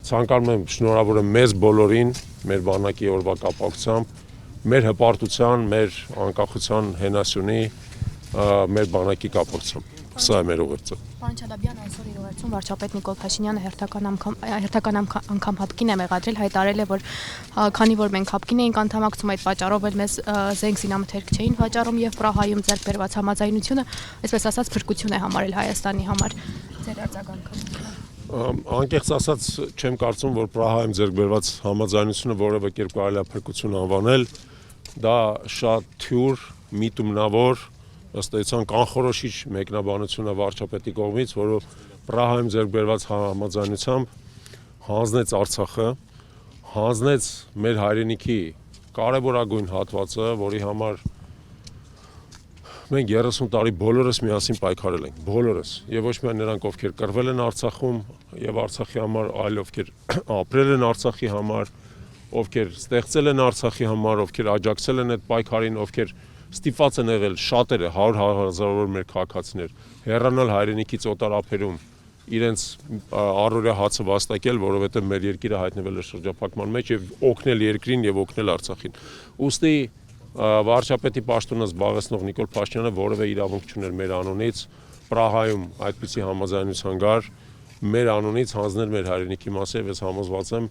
Ցանկանում եմ շնորհավորեմ մեզ բոլորին, մեր բանակի օրվա կապակցությամբ, մեր հպարտության, մեր անկախության հենասյունի, մեր բանակի կապակցությամբ։ Սա է մեր ուղերձը։ Պարոն Չալաբյան, այսօր իր ուղերձում վարչապետ Նիկոլ Փաշինյանը հերթական անգամ հապկին է մեղադրել, հայտարարել է, որ քանի որ մենք հապկին էինք անդամակցում, այդ պատճառով էլ մեզ զենք զինամթերք չէին վաճառում եւ Պրահայում ձեռք բերված համաձայնությունը, այսպես ասած, փրկություն է համարել Հայաստանի համար։ Ձեր արձագանքը։ Անկեղծ ասած, չեմ կարծում, որ Պրահայում ձեռք բերված համաձայնությունը որևէ կերպ կարելի է փրկություն անվանել։ Դա շատ թյուր, միտումնավոր, ըստ էության կանխորոշիչ մեկնաբանությունը վարչապետի կողմից, որը Պրահայում ձեռք բերված համաձայնությամբ հանձնեց Արցախը, հանձնեց մեր հայրենիքի կարևորագույն հատվածը, որի համար մենք 30 տարի բոլորս միասին պայքարել ենք, բոլորս, եւ ոչ միայն նրանք, ովքեր կռվել են Արցախում եւ Արցախի համար, այլ ովքեր ապրել են Արցախի համար, ովքեր ստեղծել են Արցախի համար, ովքեր աջակցել են այդ պայքարին, ովքեր ստիպված են եղել շատերը, 100,000-ավոր մեր քաղաքացիներ, հեռանալ հայրենիքից օտարափերում, իրենց առօրյա հացը վաստակել, որովհետև մեր երկիրը հայտնվել է շրջափակման մեջ եւ օգնել երկրին եւ օգնել Արցախին։ Ուստի վարչապետի պաշտոնը զբաղեցնող Նիկոլ Փաշինյանը որևէ իրավունք չուներ մեր անունից Պրահայում այդպիսի համաձայնության գար, մեր անունից հանձնել մեր հայրենիքի մասը, ես համոզված եմ,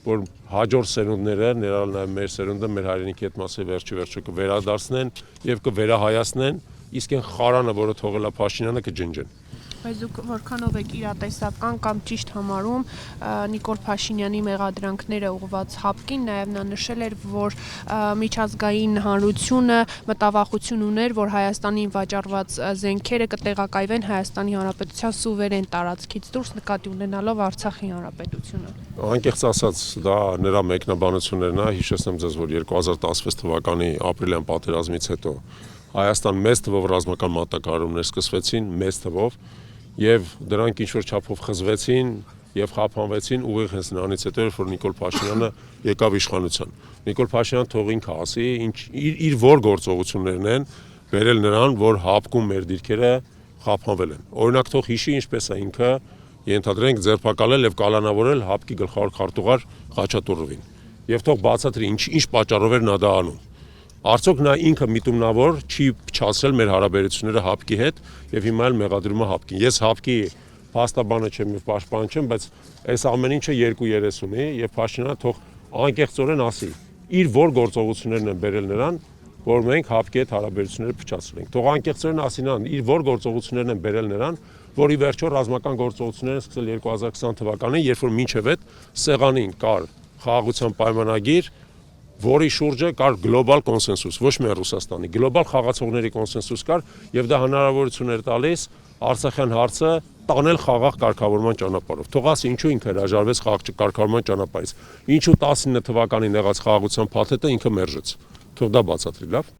որ հաջորդ սերունդները, ներառյալ նաև մեր սերունդը, մեր հայրենիքի հետ մասը վերջը կվերադարձնեն եւ կվերահայացնեն, իսկ այն խարանը, որը թողել է Փաշինյանը, կջնջեն։ Բայց դուք որքանով եք իրատեսական կամ ճիշտ համարում Նիկոլ Փաշինյանի մեղադրանքները ուղղված հապկին, նաև նա նշել էր, որ միջազգային հանրությունը մտավախություն ուներ, որ Հայաստանին վաճառված զենքերը կտեղակայվեն Հայաստանի Հանրապետության սուվերեն տարածքից դուրս, նկատի ունենալով Արցախի Հանրապետությունը։ Անկեղծ ասած, դա նրա մեկնաբանություններն է, հիշեցնեմ ձեզ, որ 2016 թվականի ապրիլյան պատերազմից հետո Հայաստան մեծ թվով ռազմական մատակարարումներ սկսվեցին, մեծ թվով, եւ դրանք ինչ-որ չափով խզվեցին եւ խափանվեցին ուղիղ հենց նրանից հետո, որ Նիկոլ Փաշինյանը եկավ իշխանության։ Նիկոլ Փաշինյանը թող ինքը ասի, իր որ գործողություններն են վերել նրան, որ հապկում մեր դիրքերը խափանվել են։ Օրինակ թող հիշի ինչպես է ինքը ենթադրենք ձերբակալել եւ կալանավորել հապկի գլխավոր քարտուղար Խաչատուրովին։ Եվ թող բացատրի ինչ պատճառով էր նա դա անում։ Արդյոք նա ինքը միտումնավոր չի փչացրել մեր հարաբերությունները հապկի հետ եւ հիմա էլ մեղադրում է հապկին։ Ես հապկի փաստաբանը չեմ եւ պաշտպան չեմ, բայց այս ամեն ինչը երկու երես ունի եւ Փաշինյանը թող անկեղծորեն ասի իր որ գործողություններն են բերել նրան, որ մենք հապկի հետ հարաբերությունները փչացրել ենք։ Թող անկեղծորեն ասի նրան իր որ գործողություններն են բերել նրան, որ ի վերջո ռազմական գործողությունները սկսել 2020 թվականին, երբ որ մինչև այդ սեղանին կար խաղաղության պայմանագիր, որի շուրջը կար գլոբալ կոնսենսուս, ոչ միայն Ռուսաստանի, գլոբալ խաղացողների կոնսենսուս կար եւ դա հնարավորություն էր տալիս Արցախյան հարցը տանել խաղաղ կարգավորման ճանապարհով։ Թող ասի ինչու ինքը հրաժարվեց խաղաղ կարգավորման ճանապարհից։ Ինչու 19 թվականին եղած խաղաղության փաթեթը ինքը մերժեց։ Թող դա բացատրի, լավ։